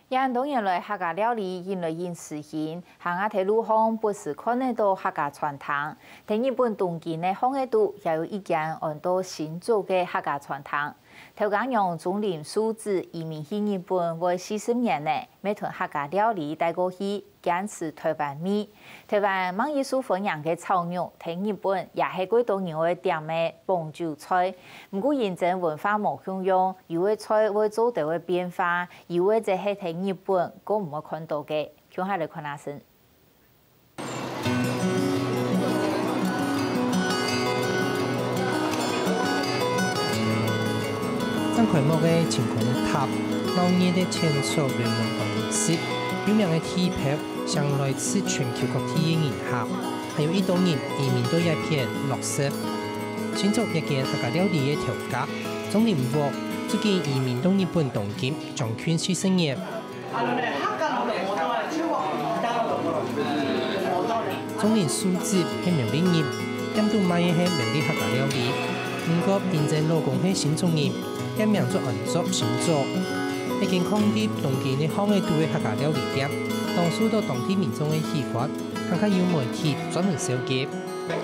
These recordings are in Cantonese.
因多年来客家料理引来因实行，行下铁路上不时看得到客家传统。在日本东京的方下度也有一间按到新做的客家传统。头讲用总领数字移民去日本为40年呢，每顿客家料理带过去，坚持台湾味。台湾网艺术分享的炒肉，在日本也是几多年的店的帮助菜。不过认真文化无享用，有的菜会做到的变化，有的则是在日本都唔会看到的。看下来看下先。 张开幕的晴空塔，老年的千手联盟仪式，有名的铁票向来自全球各地的迎合，还有一多人移民到一片绿色。新竹一间客家料理的调价，总领沃最近移民到日本东京，将圈40年。总领数字係苗栗人，點都賣嘅係苗栗客家料理。不過現在老公係新中人。 一名做按作新做，一間空地東京的好嘅都嘅客家料理店，當受到當地民眾嘅喜歡，更加有媒體專門紹介。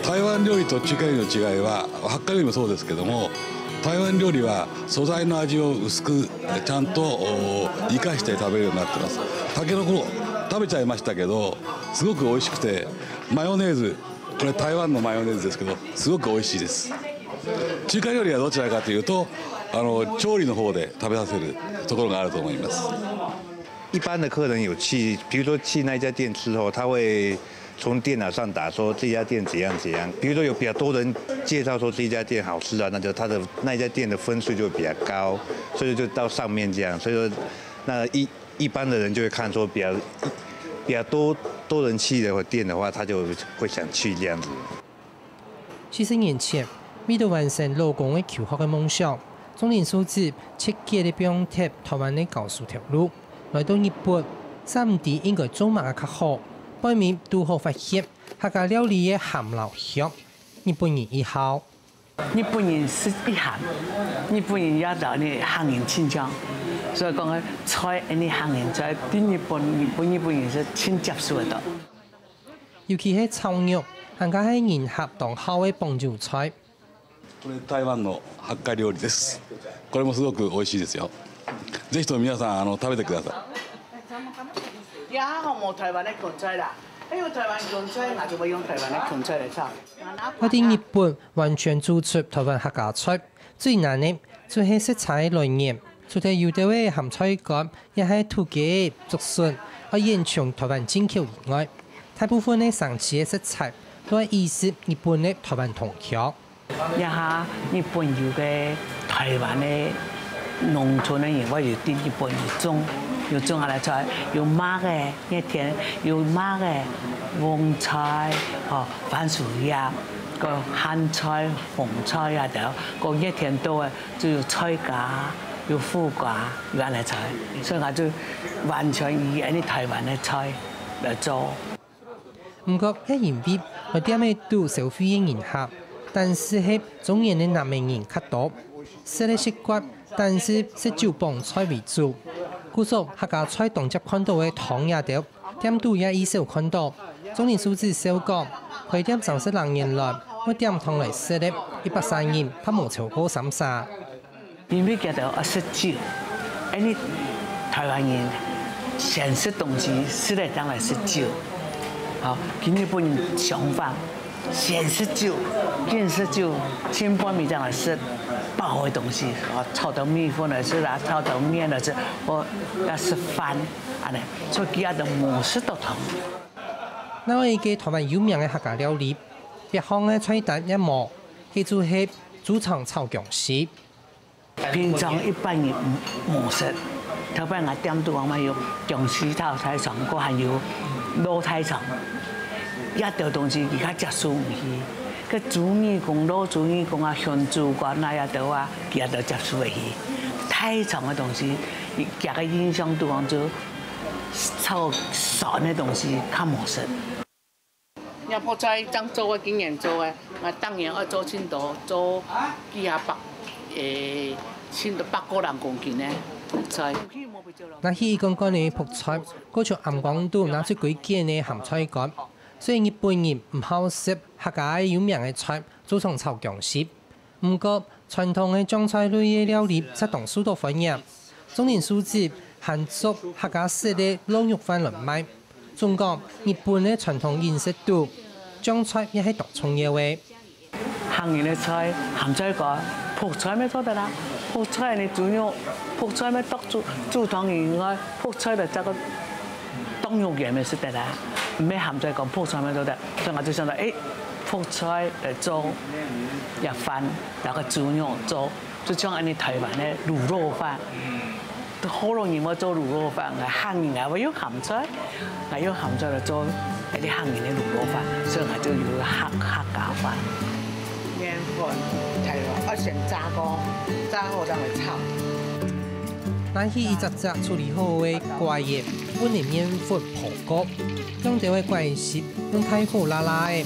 台灣料理と中華料理の違いは、ハッカ料理もそうですけども、台湾料理は素材の味を薄くちゃんと生かして食べるようになってます。タケノコ食べちゃいましたけど、すごく美味しくて、マヨネーズ、これ台湾のマヨネーズですけど、すごく美味しいです。中華料理はどちらかというと。 調理の方で食べさせるところがあると思います。一般的客人有去，比如说去那家店之后，他会从电脑上打说这家店怎样怎样。比如说有比较多人介绍说这家店好吃啊，那就他的那家店的分数就会比较高，所以就到上面这样。所以说，那一般的人就会看说比较多人去的店的话，他就会想去这样子。40年前，为了完成老公的求学的梦想。 总领数字設計的標貼台灣的高速條路，來到日本3地應該做馬較好，背面都好發現客家料理的鹹老香，日本人一號。日本人是一行，日本人也到你行人親疆，所以講個菜你行人在對日本人是親接受得到。尤其係炒肉，更加係迎合當好的幫助菜。 これ台湾のハッカ料理です。これもすごく美味しいですよ。ぜひとも皆さん食べてください。而家我冇台灣的芹菜啦，因為台灣芹菜我就會用台灣的芹菜嚟炒。我哋日本完全做出台灣客家菜，最難的就係食材來源，除咗有啲嘅鹹菜乾，亦係土雞、竹筍，而延長台灣進口以外，大部分嘅上次嘅食材都係意思日本嘅台灣同橋。 一下日本有嘅台灣嘅農村嘅人，我就對日本有種下來菜，有馬嘅一天，有馬嘅黃菜、番薯葉、個鹹菜、紅菜啊，個一天多嘅，就有菜莢、有苦瓜，有下來菜，所以我就完全以啲台灣嘅菜嚟做。唔過喺現邊，我點嘅都受歡迎迎合。 但是係中原的南美人較多，食的習慣，但是食酒幫菜為主。故說客家菜當接看到的湯也掉，點都也易少看到。總年數字少講，佢點30人來，我點湯來食的130人，不冇超過30。因為覺得食酒，你台灣人先食東西，食嚟當來食酒，跟日本人相反。 先食酒，先食酒，先把米這樣食飽的東西，炒到米粉來吃啦，炒到麵來吃，我要食飯，安尼，所以其他的模式都同。那我一個台灣有名的客家料理，別項的菜單一模，佢就係豬腸炒薑絲。平常一般人冇食，特別我點到我咪有薑絲炒菜腸，嗰還有滷菜腸。 一條東西而家食數唔起，個煮米公、滷煮米公啊、香豬骨那一條啊，而家都食數唔起。太長嘅東西，夾個影響對方就炒熟嘅東西較冇食。要泡菜當做嘅經驗做嘅，我當然要做青島，做幾下百，青島8個人公斤咧，泡菜。那起刚刚的泡菜，嗰像暗光度拿出几件的咸菜干，虽然日本人唔好食客家有名的菜，做成炒姜丝。不过传统的酱菜类的料理，则同许多分野。中年书记含足客家式的卤肉饭来卖。总讲日本的传统饮食度，酱菜也係獨創嘅味。行人的菜，鹹菜乾，泡菜咩做得啦？泡菜你煮肉，泡菜咩煮湯以外，泡菜就這個凍肉嘢咪識得啦。咩鹹菜乾，泡菜咩做得？所以我就想到，泡菜嚟做日飯，然後煮肉做，就像我哋台灣的滷肉飯。好容易我做滷肉飯，行人我用鹹菜，我用鹹菜嚟做一啲行人的滷肉飯，所以我就要客家飯。麵粉係咯，我先炸過，炸好再去炒。但係一隻隻處理好嘅怪葉，本嚟麵粉破鍋，用到嘅怪葉用太火辣辣嘅，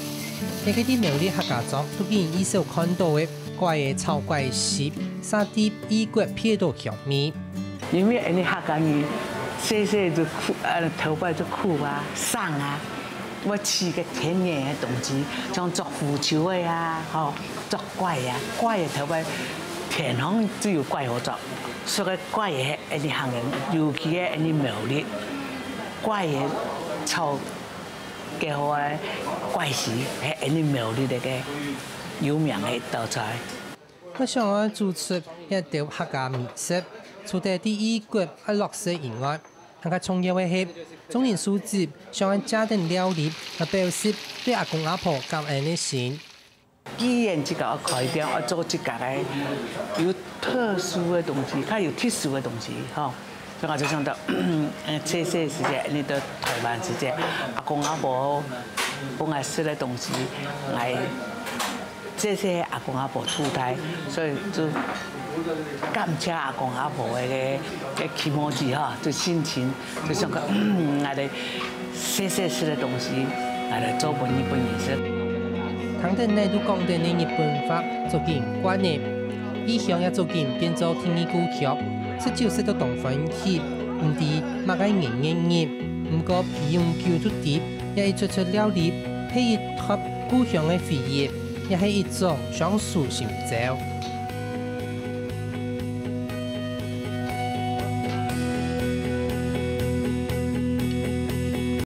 喺嗰啲苗栗客家莊都見以前看到嘅怪嘅炒怪葉，沙啲異國撇到香味。因為你客家人細細就苦，頭擺就苦啊、生啊，我吃個甜嘢嘅東西，像做腐球的啊，做怪啊，怪嘅頭擺甜香只有怪好做，所以怪嘅你行人，尤其嘅你苗栗，怪嘅炒嘅好嘅怪時係你苗栗嘅有名嘅一道菜。我想要做出一道客家美食。除咗第一國嘅落實以外，更加重要嘅係中年書記想喺家庭料理嚟表示對阿公阿婆感恩嘅心。既然這個開店，我做這個嘅有特殊嘅東西，它有特殊嘅東西，所以我就想到，這些時間你到台灣時間，阿公阿婆幫我食嘅東西，嚟這些阿公阿婆出台，所以就。感謝阿公阿婆嘅期望值就心情，就想講，我哋細細食嘅東西，我哋做本日本飲食。唐人呢都講到呢日本法做件關嘅，以向也做件變做天意古橋，19世到同分起，唔知乜嘅年，唔過皮用舊都碟，也係出料理，配以托故鄉嘅回憶，也係一種享受尋找。